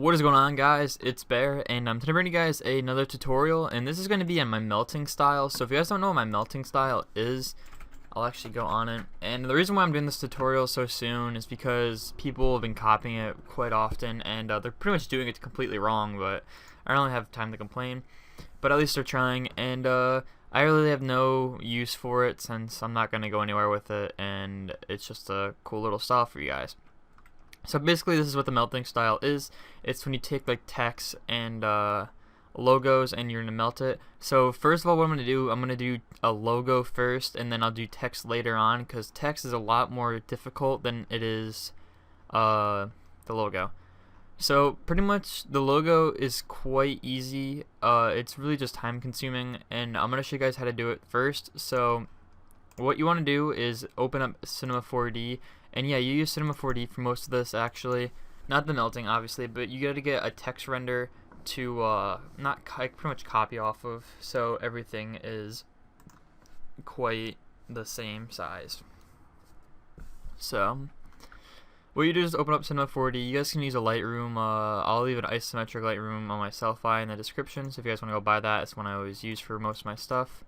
What is going on, guys? It's Behr, and I'm today bringing you guys another tutorial, and this is going to be on my melting style. So if you guys don't know what my melting style is, I'll actually go on it. And the reason why I'm doing this tutorial so soon is because people have been copying it quite often, and they're pretty much doing it completely wrong, but I don't really have time to complain. But at least they're trying, and I really have no use for it since I'm not going to go anywhere with it, and it's just a cool little style for you guys. So basically this is what the melting style is. It's when you take like text and logos and you're going to melt it. So first of all, what I'm going to do a logo first, and then I'll do text later on, because text is a lot more difficult than it is the logo. So pretty much the logo is quite easy. It's really just time consuming, and I'm going to show you guys how to do it first. So what you want to do is open up Cinema 4D, and yeah, you use Cinema 4D for most of this actually, not the melting obviously, but you got to get a text render to pretty much copy off of, so everything is quite the same size. So what you do is open up Cinema 4D. You guys can use a Lightroom. I'll leave an isometric Lightroom on my Selfie in the description, so if you guys want to go buy that, it's one I always use for most of my stuff.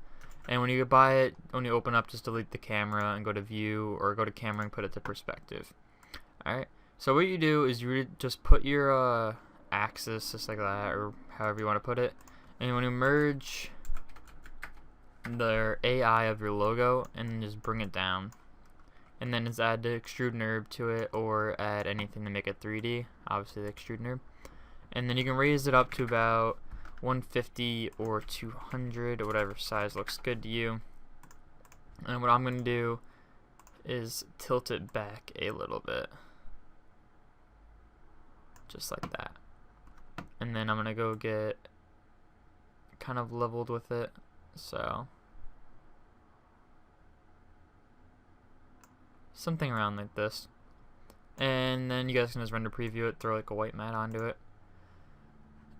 And when you buy it, when you open up, just delete the camera and go to view, or go to camera and put it to perspective. Alright, so what you do is you just put your axis just like that, or however you want to put it, and when you merge the AI of your logo, and just bring it down, and then just add the extrude NURB to it, or add anything to make it 3D, obviously the extrude NURB, and then you can raise it up to about 150 or 200 or whatever size looks good to you. And what I'm going to do is tilt it back a little bit, just like that, and then I'm going to go get kind of leveled with it, so something around like this, and then you guys can just render preview it, throw like a white mat onto it.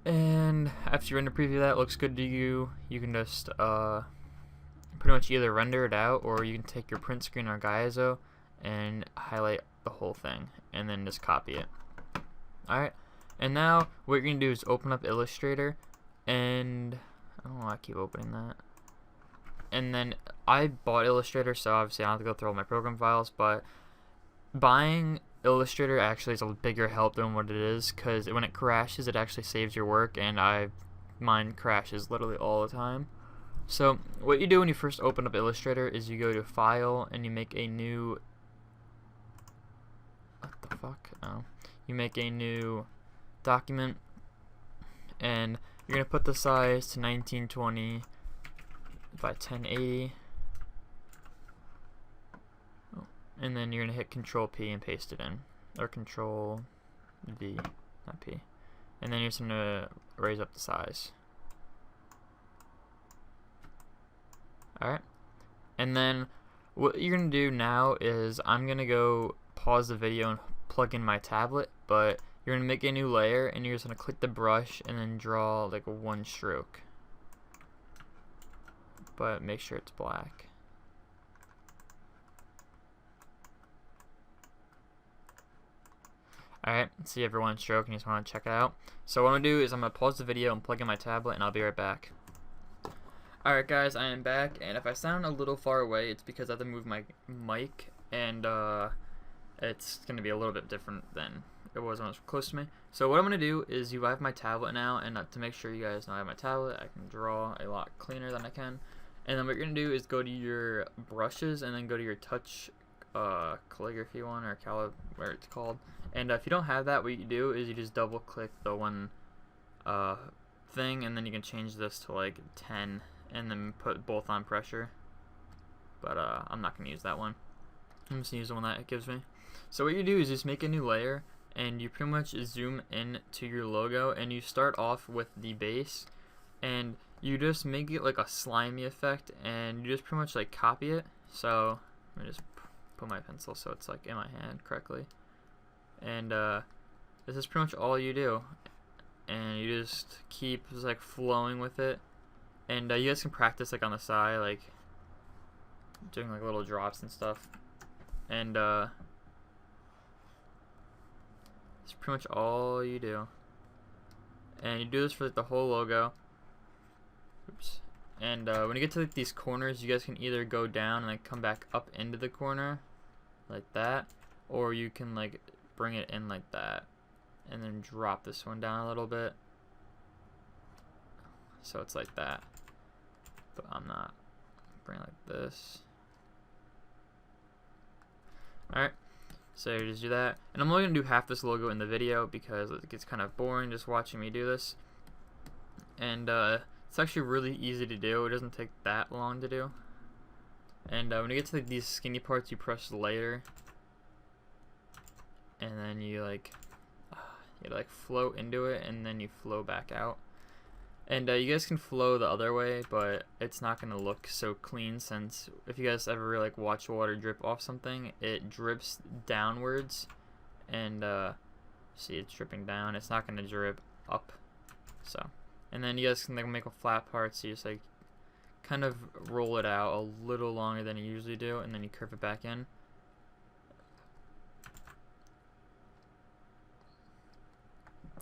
And after you render preview that looks good to you, you can just pretty much either render it out, or you can take your print screen or ISO and highlight the whole thing and then just copy it. Alright, and now what you're going to do is open up Illustrator, and I don't know why I keep opening that. And then I bought Illustrator, so obviously I don't have to go through all my program files, but buying Illustrator actually is a bigger help than what it is, because when it crashes it actually saves your work, and mine crashes literally all the time. So what you do when you first open up Illustrator is you go to File and you make a new you make a new document, and you're gonna put the size to 1920 by 1080. And then you're going to hit Control P and paste it in, or Control V, not P. And then you're just going to raise up the size. Alright. And then what you're going to do now is I'm going to go pause the video and plug in my tablet, but you're going to make a new layer, and you're just going to click the brush and then draw like one stroke. But make sure it's black. Alright, see everyone stroke and you just want to check it out. So what I'm going to do is I'm going to pause the video and plug in my tablet, and I'll be right back. Alright guys, I am back, and if I sound a little far away, it's because I have to move my mic, and it's going to be a little bit different than it was when it was close to me. So what I'm going to do is I have my tablet now, and to make sure you guys know I have my tablet, I can draw a lot cleaner than I can. And then what you're going to do is go to your brushes, and then go to your touch calligraphy one, or whatever it's called. And if you don't have that, what you do is you just double click the one thing, and then you can change this to like 10 and then put both on pressure, but I'm not going to use that one. I'm just going to use the one that it gives me. So what you do is just make a new layer, and you pretty much zoom in to your logo, and you start off with the base, and you just make it like a slimy effect, and you just pretty much like copy it. So let me just put my pencil so it's like in my hand correctly, and this is pretty much all you do, and you just keep just like flowing with it, and you guys can practice like on the side, like doing like little drops and stuff, and it's pretty much all you do. and you do this for like, the whole logo. Oops. And when you get to like, these corners, you guys can either go down and like come back up into the corner like that, or you can like bring it in like that and then drop this one down a little bit so it's like that, but I'm not. Bring it like this. Alright, so you just do that, and I'm only gonna do half this logo in the video because it gets kind of boring just watching me do this. And it's actually really easy to do. It doesn't take that long to do. And when you get to these skinny parts, you press layer, and then you like float into it, and then you flow back out. And you guys can flow the other way, but it's not gonna look so clean, since if you guys ever like watch water drip off something, it drips downwards, and see, it's dripping down. It's not gonna drip up. So, and then you guys can like make a flat part, so you just like kind of roll it out a little longer than you usually do, and then you curve it back in.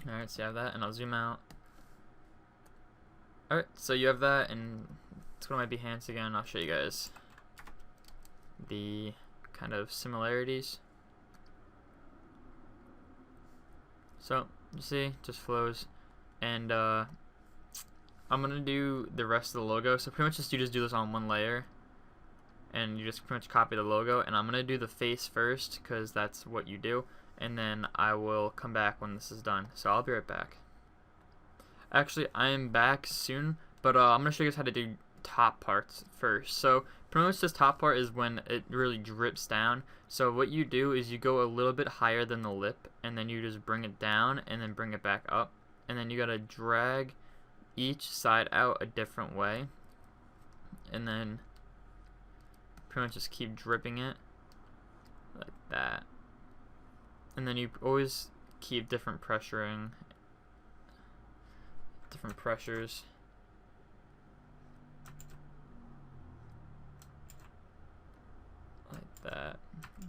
Alright, so you have that, and I'll zoom out. Alright, so you have that, and let's go to my Behance again. I'll show you guys the kind of similarities. So, you see, just flows. And I'm gonna do the rest of the logo. So pretty much you just do this on one layer, and you just pretty much copy the logo. And I'm gonna do the face first because that's what you do, and then I will come back when this is done. So I'll be right back. Actually, I am back soon, but I'm gonna show you guys how to do top parts first. So pretty much this top part is when it really drips down. So what you do is you go a little bit higher than the lip, and then you just bring it down and then bring it back up, and then you gotta drag each side out a different way, and then pretty much just keep dripping it like that. And then you always keep different pressures like that.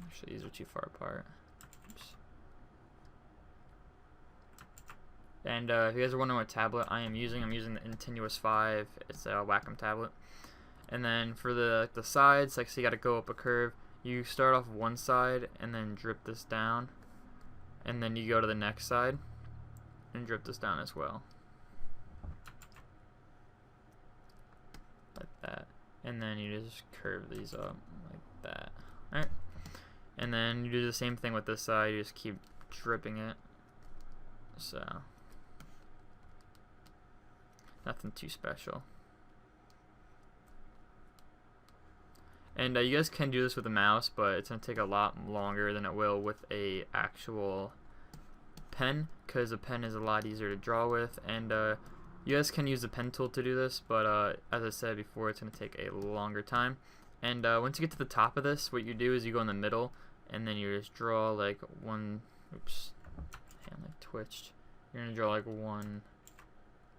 Actually, these are too far apart. Oops. And if you guys are wondering what tablet I'm using the Intinuous 5. It's a Wacom tablet. And then for the sides, like, so you got to go up a curve. You start off one side and then drip this down, and then you go to the next side and drip this down as well, like that. And then you just curve these up like that. Alright. And then you do the same thing with this side. You just keep dripping it. So nothing too special. And you guys can do this with a mouse, but it's going to take a lot longer than it will with a actual pen, because a pen is a lot easier to draw with. And you guys can use the pen tool to do this, but as I said before, it's going to take a longer time. And once you get to the top of this, what you do is you go in the middle, and then you just draw like one, oops, hand like twitched. You're going to draw like one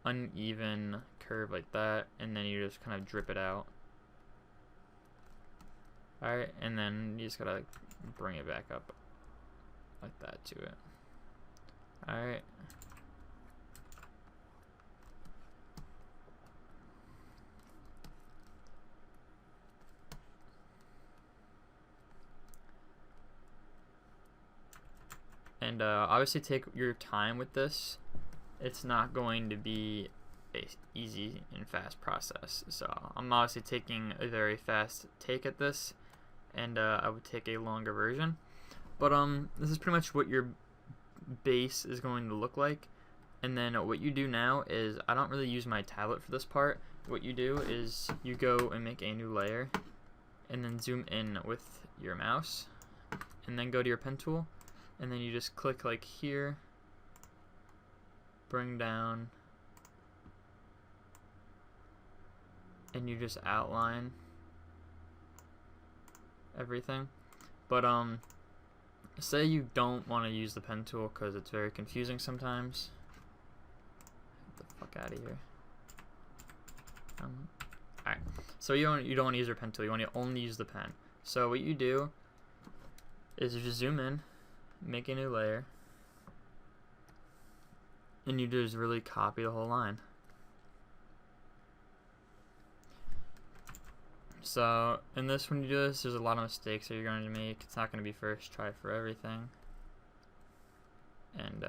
uneven curve like that, and then you just kind of drip it out. Alright, and then you just gotta like, bring it back up like that to it. Alright. And obviously take your time with this. It's not going to be a easy and fast process. So I'm obviously taking a very fast take at this, and I would take a longer version. But this is pretty much what your base is going to look like. And then what you do now is, I don't really use my tablet for this part. What you do is you go and make a new layer, and then zoom in with your mouse, and then go to your pen tool, and then you just click like here, bring down, and you just outline everything. But say you don't want to use the pen tool because it's very confusing sometimes. Get the fuck out of here. Alright, so you don't want to use your pen tool, you want to only use the pen. So what you do is you just zoom in, make a new layer, and you just really copy the whole line. So in this, when you do this, there's a lot of mistakes that you're going to make. It's not going to be first try for everything. And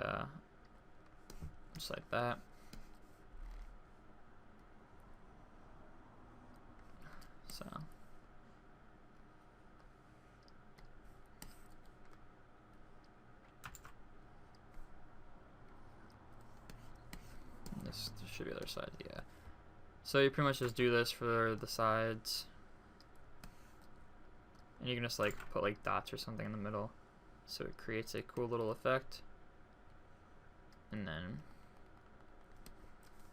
just like that. So this should be the other side, yeah. So you pretty much just do this for the sides. And you can just like put like dots or something in the middle, so it creates a cool little effect. And then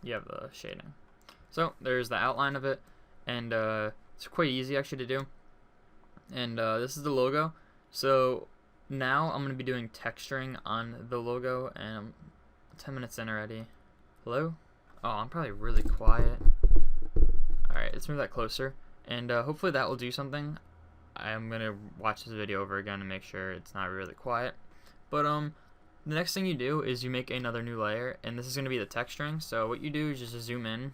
you have the shading. So there's the outline of it, and it's quite easy actually to do. And this is the logo. So now I'm going to be doing texturing on the logo, and I'm 10 minutes in already. Hello? Oh, I'm probably really quiet. Alright, let's move that closer, and hopefully that will do something. I'm going to watch this video over again to make sure it's not really quiet. But the next thing you do is you make another new layer, and this is going to be the texturing. So what you do is just zoom in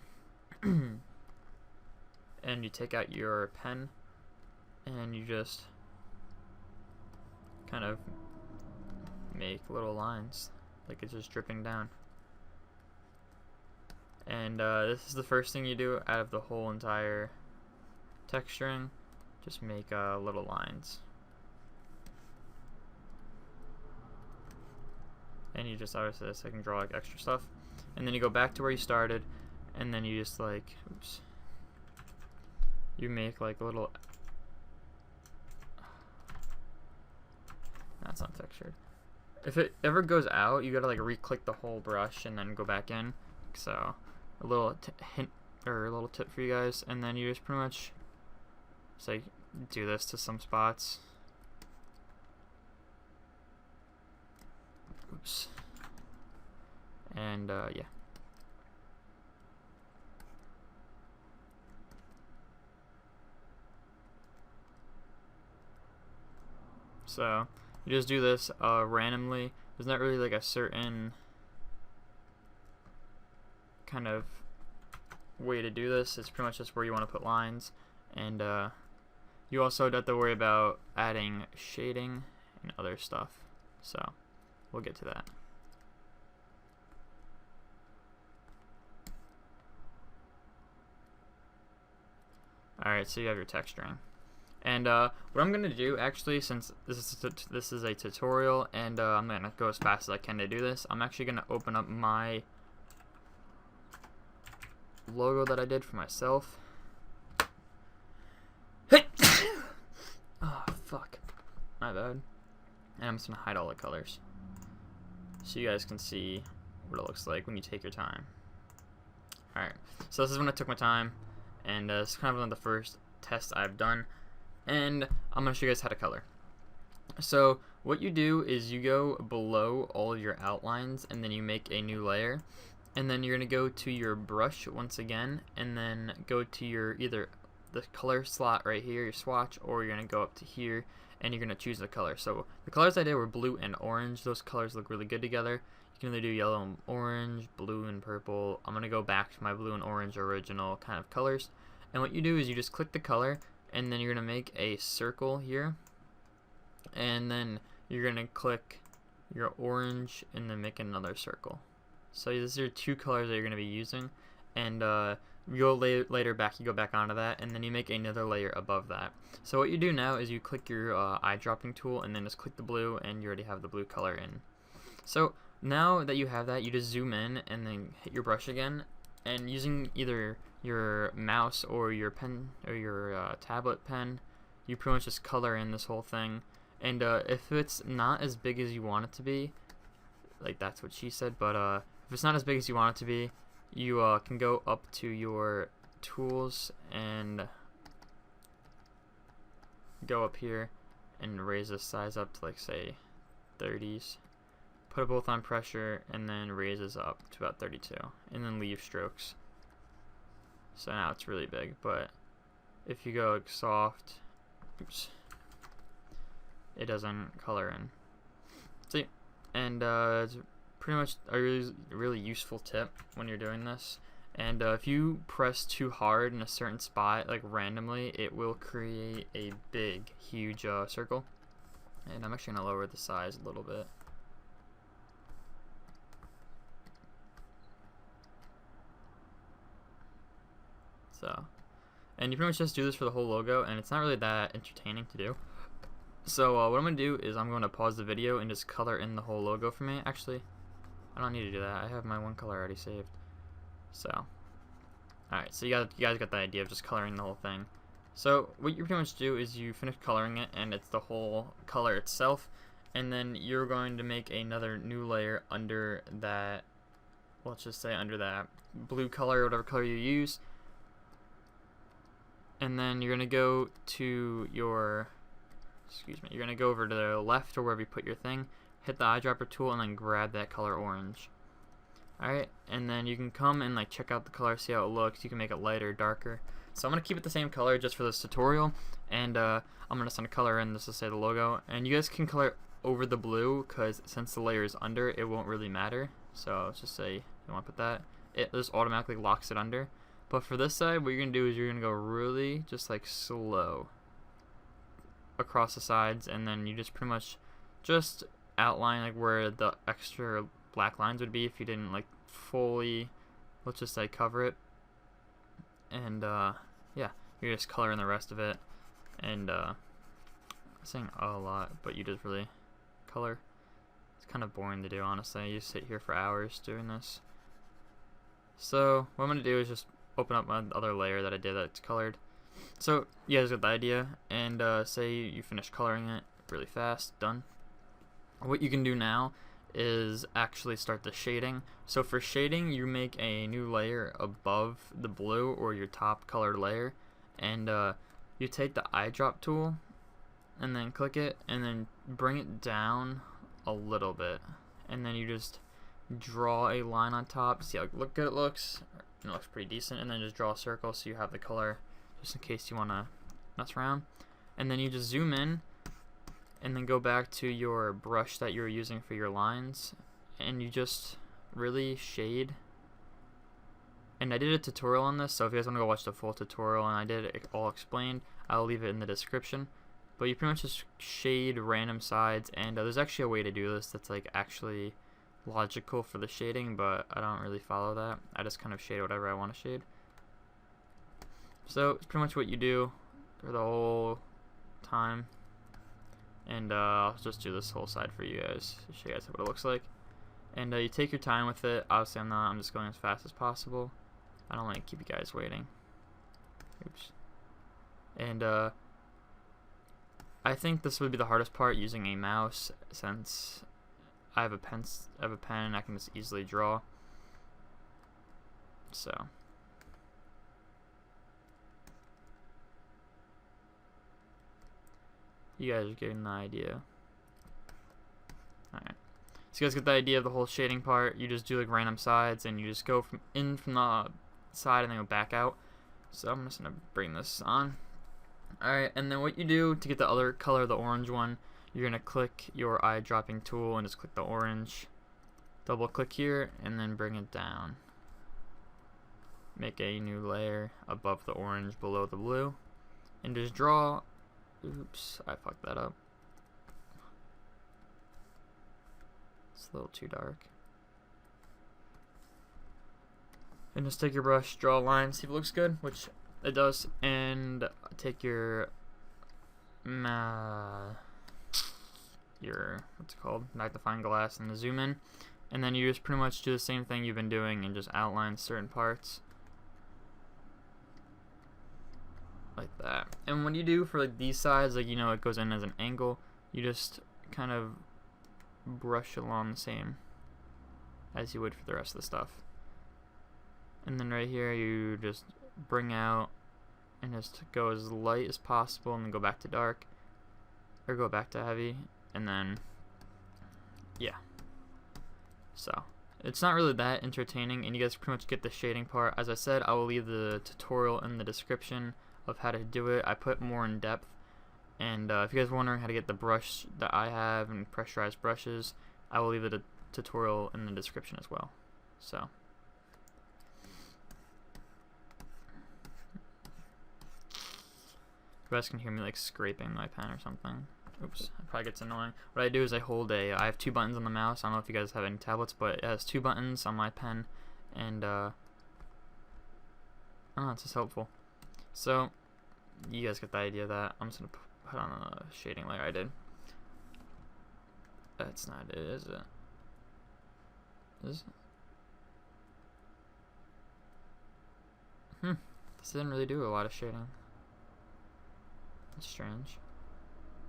and you take out your pen and you just kind of make little lines like it's just dripping down. And this is the first thing you do out of the whole entire texturing. Just make little lines. And you just obviously this I can draw like extra stuff. And then you go back to where you started, and then you just like, oops. You make like a little, that's not textured. If it ever goes out, you gotta like re-click the whole brush and then go back in. So a little hint or a little tip for you guys, and then you just pretty much just like do this to some spots. Oops. And yeah. So you just do this randomly. There's not really like a certain kind of way to do this. It's pretty much just where you want to put lines, and you also don't have to worry about adding shading and other stuff. So we'll get to that. Alright, so you have your texturing. And what I'm going to do, actually, since this is a tutorial, and I'm going to go as fast as I can to do this, I'm actually going to open up my logo that I did for myself. Oh, fuck. My bad. And I'm just going to hide all the colors, so you guys can see what it looks like when you take your time. Alright, so this is when I took my time, and it's kind of one of the first tests I've done, and I'm going to show you guys how to color. So what you do is you go below all of your outlines, and then you make a new layer, and then you're going to go to your brush once again, and then go to your either the color slot right here, your swatch, or you're going to go up to here, and you're going to choose the color. So the colors I did were blue and orange. Those colors look really good together. You can either do yellow and orange, blue and purple. I'm going to go back to my blue and orange original kind of colors. And what you do is you just click the color, and then you're going to make a circle here. And then you're going to click your orange and then make another circle. So these are two colors that you're going to be using. And you go later back, you go back onto that, and then you make another layer above that. So what you do now is you click your eyedropping tool, and then just click the blue, and you already have the blue color in. So now that you have that, you just zoom in and then hit your brush again, and using either your mouse or your pen or your tablet pen, you pretty much just color in this whole thing. And if it's not as big as you want it to be, like that's what she said, but if it's not as big as you want it to be, you can go up to your tools and go up here and raise the size up to like say 30s. Put it both on pressure and then raise this up to about 32, and then leave strokes. So now it's really big, but if you go like soft, oops, it doesn't color in. See, and it's pretty much a really useful tip when you're doing this. And if you press too hard in a certain spot, like randomly, it will create a big, huge circle. And I'm actually going to lower the size a little bit. So, and you pretty much just do this for the whole logo, and it's not really that entertaining to do. So what I'm going to do is I'm going to pause the video and just color in the whole logo for me. Actually, I don't need to do that. I have my one color already saved. So, alright, so you guys got the idea of just coloring the whole thing. So what you pretty much do is you finish coloring it, and it's the whole color itself, and then you're going to make another new layer under that, let's just say under that blue color, whatever color you use. And then you're going to go to your, you're going to go over to the left or wherever you put your thing, hit the eyedropper tool, and then grab that color orange. Alright, and then you can come and like check out the color, see how it looks. You can make it lighter, darker. So I'm going to keep it the same color just for this tutorial, and I'm going to send a color in just to say the logo. And you guys can color over the blue, because since the layer is under, it won't really matter. So let's just say you want to put that. It just automatically locks it under. But for this side, what you're going to do is you're going to go really just like slow across the sides, and then you just pretty much just outline like where the extra black lines would be if you didn't like fully, let's just say, cover it. And yeah, you're just coloring the rest of it. And I'm saying a lot, but you just really color. It's kind of boring to do, honestly. You sit here for hours doing this. So what I'm going to do is just open up my other layer that I did that's colored. So you guys got the idea, and say you finish coloring it really fast, done. What you can do now is actually start the shading. So for shading, you make a new layer above the blue or your top colored layer, and you take the eyedrop tool and then click it and then bring it down a little bit, and then you just draw a line on top, see how good it looks. It looks pretty decent, and then just draw a circle so you have the color just in case you want to mess around. And then you just zoom in and then go back to your brush that you're using for your lines, and you just really shade. And I did a tutorial on this, so if you guys want to go watch the full tutorial, and I did it all explained, I'll leave it in the description. But you pretty much just shade random sides, and there's actually a way to do this that's like actually logical for the shading, but I don't really follow that. I just kind of shade whatever I want to shade. So it's pretty much what you do for the whole time. And I'll just do this whole side for you guys to show you guys what it looks like. And you take your time with it. Obviously I'm not, I'm just going as fast as possible. I don't want to keep you guys waiting. Oops. And I think this would be the hardest part, using a mouse, since I have a pen, I can just easily draw. So you guys are getting the idea. Alright. So you guys get the idea of the whole shading part. You just do like random sides, and you just go from the side and then go back out. So I'm just gonna bring this on. Alright, and then what you do to get the other color, the orange one, you're gonna click your eyedropping tool and just click the orange. Double click here and then bring it down. Make a new layer above the orange, below the blue, and just draw. Oops, I fucked that up. It's a little too dark. And just take your brush, draw a line, see if it looks good, which it does, and take your what's it called, magnifying glass, and zoom in, and then you just pretty much do the same thing you've been doing and just outline certain parts like that. And when you do for like these sides, like, you know, it goes in as an angle, you just kind of brush along the same as you would for the rest of the stuff. And then right here you just bring out and just go as light as possible, and then go back to dark, or go back to heavy, and then yeah. So it's not really that entertaining, and you guys pretty much get the shading part. As I said, I will leave the tutorial in the description of how to do it. I put more in depth, and if you guys are wondering how to get the brush that I have and pressurized brushes, I will leave the tutorial in the description as well. So you guys can hear me like scraping my pen or something. Oops, it probably gets annoying. What I do is I have 2 buttons on the mouse. I don't know if you guys have any tablets, but it has 2 buttons on my pen, and it's just helpful. So you guys get the idea of that. I'm just gonna put on a shading layer I did. That's not it, is it? Is it? This didn't really do a lot of shading. It's strange.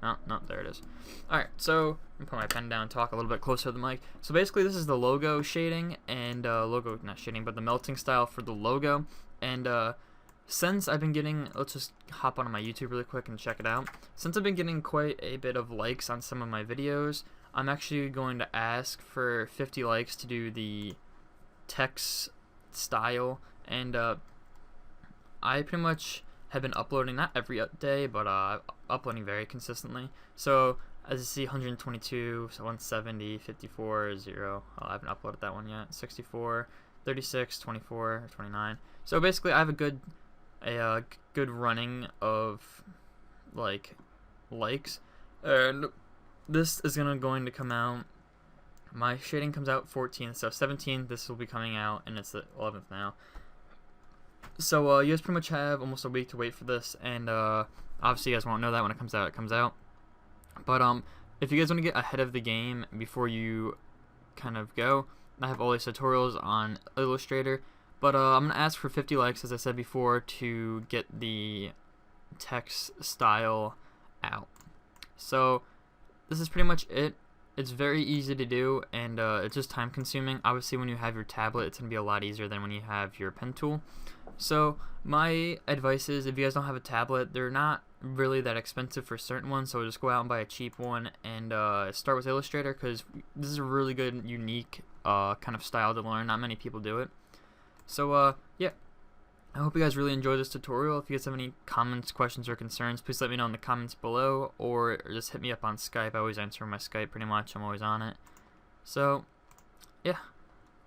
No, there it is. Alright, so I'm gonna put my pen down and talk a little bit closer to the mic. So basically this is the logo shading and not shading, but the melting style for the logo. And since I've been getting, let's just hop onto my YouTube really quick and check it out. Since I've been getting quite a bit of likes on some of my videos, I'm actually going to ask for 50 likes to do the text style. And I pretty much have been uploading, not every day, but uploading very consistently. So as you see, 122, so 170, 54, 0. I haven't uploaded that one yet. 64, 36, 24, 29. So basically, I have a good running of likes, and this is going to come out. My shading comes out 14th, so 17th. This will be coming out, and it's the 11th now. So you guys pretty much have almost a week to wait for this, and obviously you guys won't know that when it comes out. It comes out. But if you guys want to get ahead of the game before you kind of go, I have all these tutorials on Illustrator. But I'm gonna ask for 50 likes, as I said before, to get the text style out. So this is pretty much it. It's very easy to do, and it's just time consuming. Obviously when you have your tablet, it's gonna be a lot easier than when you have your pen tool. So my advice is, if you guys don't have a tablet, they're not really that expensive for certain ones, so just go out and buy a cheap one and start with Illustrator, because this is a really good, unique kind of style to learn. Not many people do it. So yeah, I hope you guys really enjoyed this tutorial. If you guys have any comments, questions, or concerns, please let me know in the comments below, or just hit me up on Skype. I always answer my Skype pretty much. I'm always on it. So yeah,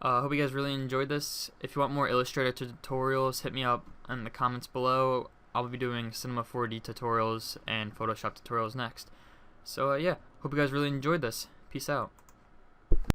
I hope you guys really enjoyed this. If you want more Illustrator tutorials, hit me up in the comments below. I'll be doing Cinema 4D tutorials and Photoshop tutorials next. So yeah, hope you guys really enjoyed this. Peace out.